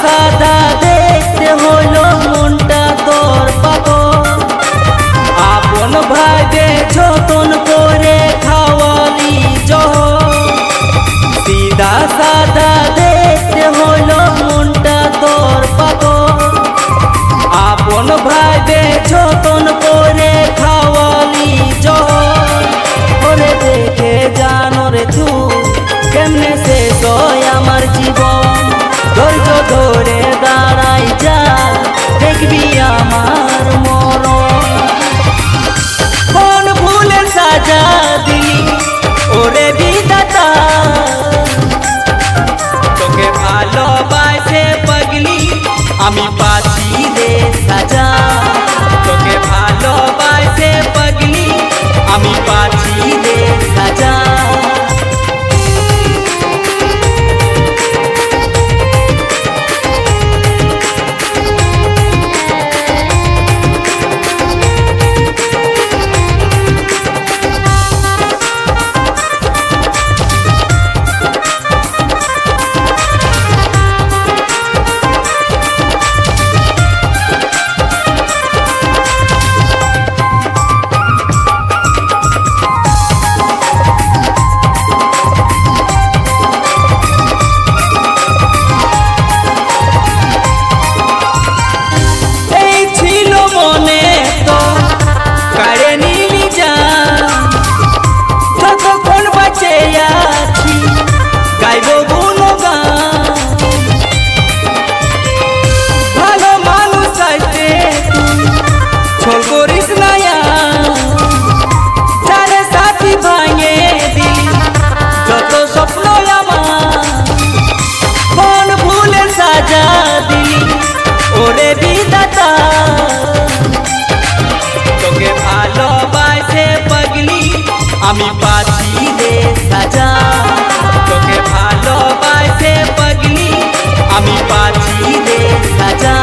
সাদা দেখতে হলো মনটা তোর পাগল। আপন ভাইবে যতন করে খাওয়ালি জহর। সিধা সাদা দেখতে হলো মনটা তোর পাগল। আপন ভাইবে যতন করে খাওয়ালি জহর। ওরে দেখে জানো রে তুই কেমনে শেষ হয় আমার জীবন। ধৈর্য ধরে দাঁড়াই যা দেখবি আমার মরণ। কোন ভুলে সাজা দিলি ওরে বিধাতা। তোকে ভালোবাসে পাগলি আমি পাচ্ছি রে সাজা। তোকে ভালোবাসে পাগলি আমি পাচ্ছি রে সাজা। ওরে বিধাতা তোকে ভালোবাসে পাগলি আমি পাচ্ছি রে সাজা। তোকে ভালোবাসে পাগলি আমি পাচ্ছি রে সাজা।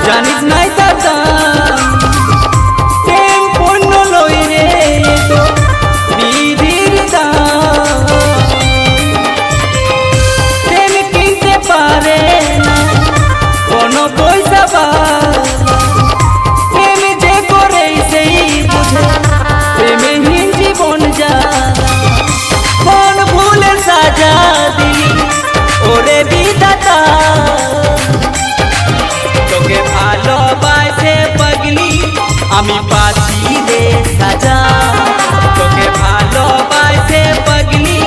জানিস নাই দাদা প্রেম পণ্য লই রে তো বিধির দাম। প্রেম কিনতে পারে না কোনো পয়সা বালা। প্রেম যে করে সেই বুঝে প্রেমহীন জীবন জ্বালা। কোন ভুলে সাজা দিলি ওরে বিধাতা। তোকে ভালোবাসে পাগলি আমি পাচ্ছি রে সাজা। তোকে ভালোবাসে পাগলি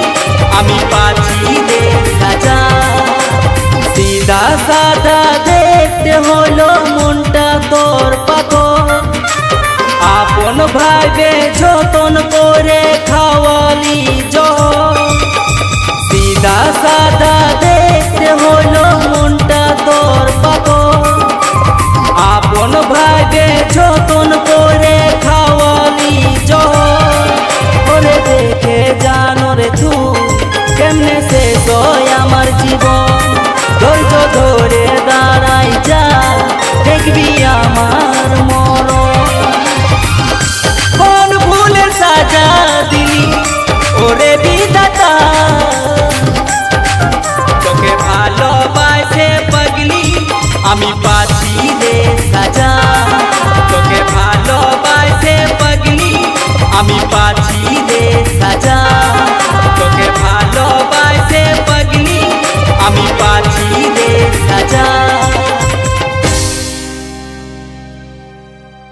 আমি পাচ্ছি রে সাজা। সিধা সাদা দেখতে হলো মনটা তোর পাগল। আপন ভাইবে যতন করে খাওয়ালি জহর। সিধা সাদা দেখতে হলো মনটা তোর পাগল। আপন ভাইবে যতন করে খাওয়ালি জহর। ওরে দেখে জানো রে তুই কেমনে শেষ হয় আমার জীবন। ধৈর্য ধরে দাঁড়াই যা দেখবি আমার মন।